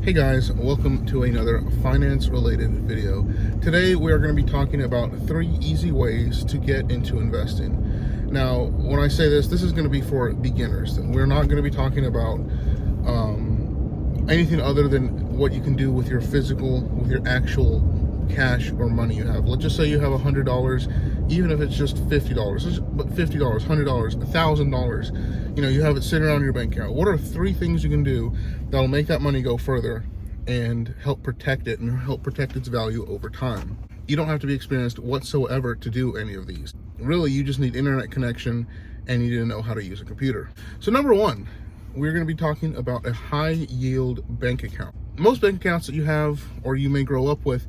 Hey guys, welcome to another finance related video. Today we are going to be talking about 3 easy ways to get into investing. Now, when I say this is going to be for beginners. We're not going to be talking about anything other than what you can do with your actual cash or money you have. Let's just say you have $100, even if it's just $50, but $50, $100, $1,000, you have it sitting around in your bank account. What are 3 things you can do that'll make that money go further and help protect it and help protect its value over time? You don't have to be experienced whatsoever to do any of these. Really, you just need internet connection and you need to know how to use a computer. So number 1, we're going to be talking about a high yield bank account. Most bank accounts that you have or you may grow up with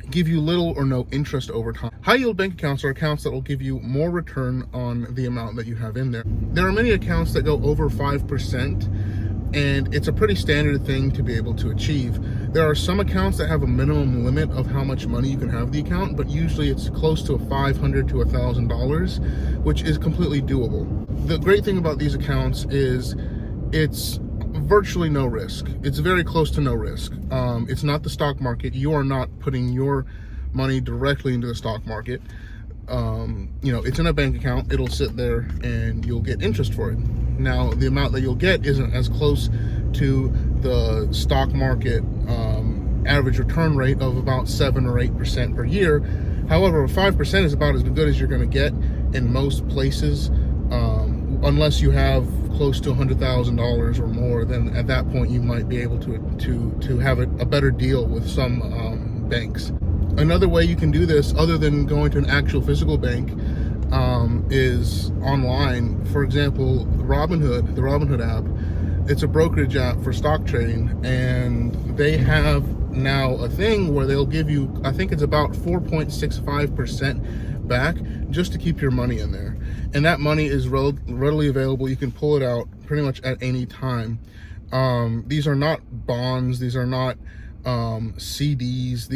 give you little or no interest over time. High yield bank accounts are accounts that will give you more return on the amount that you have in there. There are many accounts that go over 5%, and it's a pretty standard thing to be able to achieve. There are some accounts that have a minimum limit of how much money you can have in the account, but usually it's close to $500 to $1,000, which is completely doable. The great thing about these accounts is it's virtually no risk. It's very close to no risk. It's not the stock market. You are not putting your money directly into the stock market. It's in a bank account. It'll sit there and you'll get interest for it. Now, the amount that you'll get isn't as close to the stock market average return rate of about 7 or 8% per year. However, 5% is about as good as you're going to get in most places, unless you have close to $100,000 or more. Then at that point you might be able to have a better deal with some banks. Another way you can do this, other than going to an actual physical bank, is online. For example, Robinhood, the Robinhood app, it's a brokerage app for stock trading, and they have now a thing where they'll give you, I think it's about 4.65% back just to keep your money in there. And that money is readily available. You can pull it out pretty much at any time. These are not bonds. These are not CDs.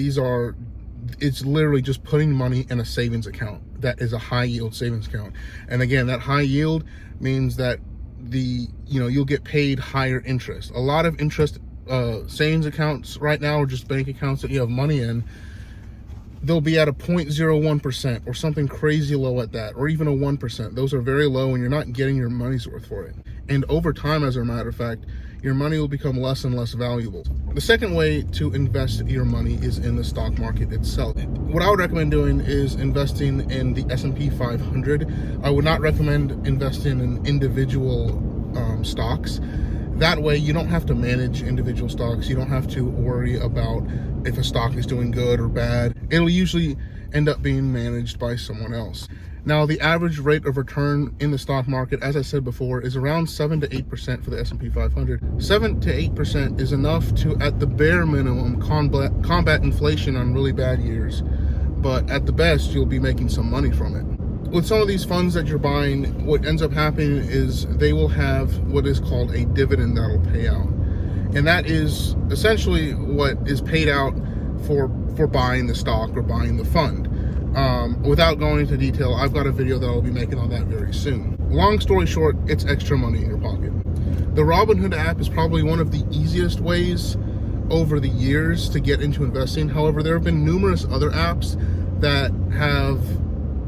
It's literally just putting money in a savings account. That is a high yield savings account. And again, that high yield means that you'll get paid higher interest. A lot of interest savings accounts right now, or just bank accounts that you have money in, they'll be at a 0.01% or something crazy low at that, or even a 1%. Those are very low and you're not getting your money's worth for it. And over time, as a matter of fact, your money will become less and less valuable. The second way to invest your money is in the stock market itself. What I would recommend doing is investing in the S&P 500. I would not recommend investing in individual stocks. That way you don't have to manage individual stocks. You don't have to worry about if a stock is doing good or bad. It'll usually end up being managed by someone else. Now, the average rate of return in the stock market, as I said before, is around 7 to 8% for the S&P 500. 7 to 8% is enough to, at the bare minimum, combat inflation on really bad years. But at the best, you'll be making some money from it. With some of these funds that you're buying, what ends up happening is they will have what is called a dividend that'll pay out. And that is essentially what is paid out for buying the stock or buying the fund. Without going into detail, I've got a video that I'll be making on that very soon. Long story short, it's extra money in your pocket. The Robinhood app is probably one of the easiest ways over the years to get into investing. However, there have been numerous other apps that have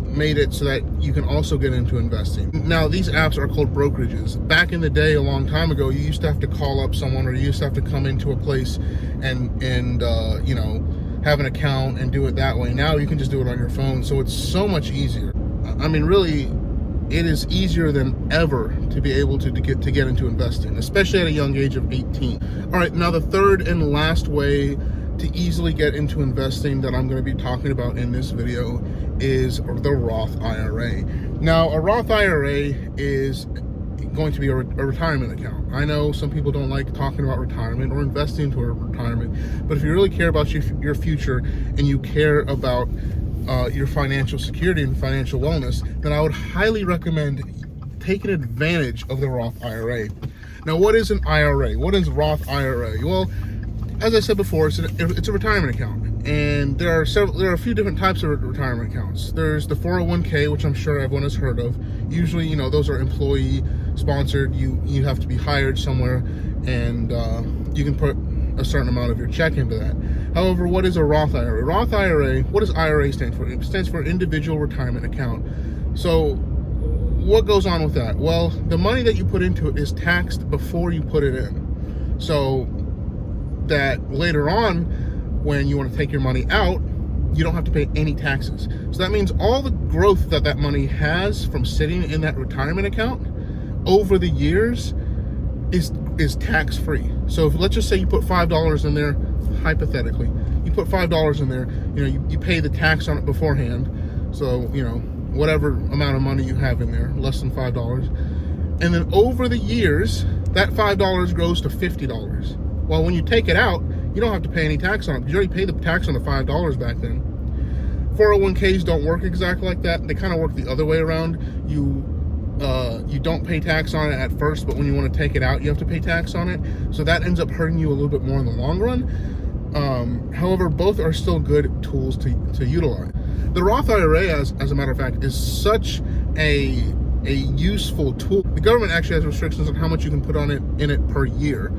made it so that you can also get into investing. Now, these apps are called brokerages. Back in the day, a long time ago, you used to have to call up someone, or you used to have to come into a place and have an account and do it that way. Now you can just do it on your phone, so it's so much easier. I mean, really, it is easier than ever to be able to get into investing, especially at a young age of 18. All right, now the third and last way to easily get into investing that I'm going to be talking about in this video is the Roth IRA. Now, a Roth IRA is going to be a retirement account. I know some people don't like talking about retirement or investing into a retirement, but if you really care about your future and you care about your financial security and financial wellness, then I would highly recommend taking advantage of the Roth IRA. Now, what is an IRA? What is Roth IRA? Well, as I said before, it's a retirement account, and there are a few different types of retirement accounts. There's the 401k, which I'm sure everyone has heard of. Usually, those are employee sponsored. You have to be hired somewhere, and you can put a certain amount of your check into that. However, what is a Roth IRA? Roth IRA, what does IRA stand for? It stands for Individual Retirement Account. So what goes on with that? Well, the money that you put into it is taxed before you put it in. So that later on, when you want to take your money out, you don't have to pay any taxes. So that means all the growth that that money has from sitting in that retirement account over the years is tax-free. So if, let's just say you put $5 in there, hypothetically, you put $5 in there, you pay the tax on it beforehand. So, whatever amount of money you have in there, less than $5. And then over the years, that $5 grows to $50. Well, when you take it out, you don't have to pay any tax on it because you already paid the tax on the $5 back then. 401ks don't work exactly like that. They kind of work the other way around. You don't pay tax on it at first, but when you want to take it out, you have to pay tax on it. So that ends up hurting you a little bit more in the long run. However, both are still good tools to utilize. The Roth IRA, as a matter of fact, is such a useful tool. The government actually has restrictions on how much you can put in it per year.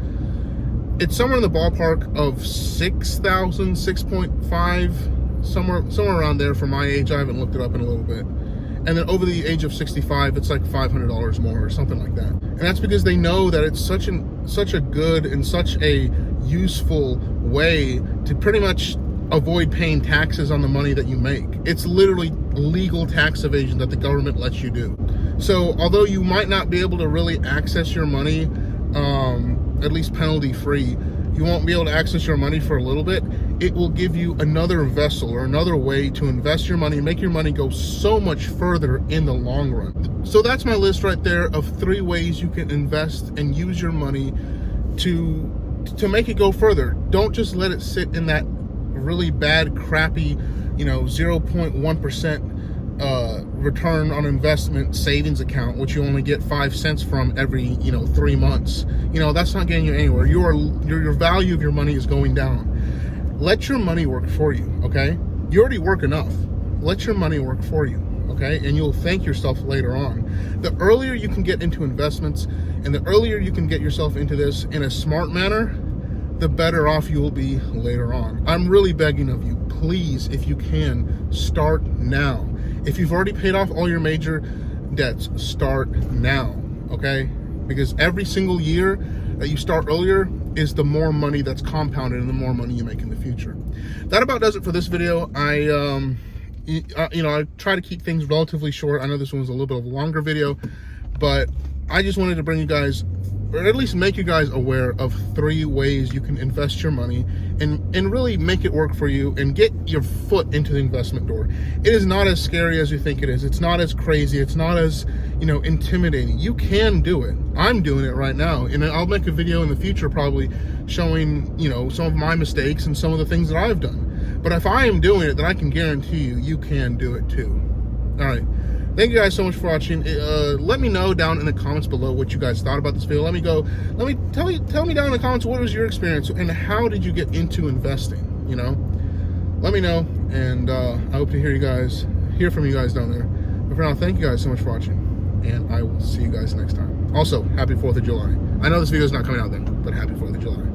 It's somewhere in the ballpark of 6,000, 6.5, somewhere around there for my age. I haven't looked it up in a little bit. And then over the age of 65, it's like $500 more or something like that. And that's because they know that it's such a good and such a useful way to pretty much avoid paying taxes on the money that you make. It's literally legal tax evasion that the government lets you do. So although you might not be able to really access your money, at least penalty free, you won't be able to access your money for a little bit. It will give you another vessel or another way to invest your money and make your money go so much further in the long run. So that's my list right there of 3 ways you can invest and use your money to make it go further. Don't just let it sit in that really bad, crappy, 0.1% return on investment savings account, which you only get 5 cents from every 3 months. That's not getting you anywhere. Your value of your money is going down. Let your money work for you, okay? You already work enough. Let your money work for you, okay? And you'll thank yourself later on. The earlier you can get into investments and the earlier you can get yourself into this in a smart manner, the better off you will be later on. I'm really begging of you, please, if you can, start now. If you've already paid off all your major debts, start now, okay? Because every single year that you start earlier is the more money that's compounded and the more money you make in the future. That about does it for this video. I try to keep things relatively short. I know this one was a little bit of a longer video, but I just wanted to bring you guys, or at least make you guys aware of 3 ways you can invest your money and really make it work for you and get your foot into the investment door. It is not as scary as you think it is. It's not as crazy. It's not as, intimidating. You can do it. I'm doing it right now. And I'll make a video in the future probably showing, some of my mistakes and some of the things that I've done. But if I am doing it, then I can guarantee you can do it too. All right. Thank you guys so much for watching. Let me know down in the comments below what you guys thought about this video. Tell me down in the comments what was your experience and how did you get into investing, Let me know, and I hope to hear from you guys down there. But for now, thank you guys so much for watching, and I will see you guys next time. Also, happy 4th of July. I know this video is not coming out then, but happy 4th of July.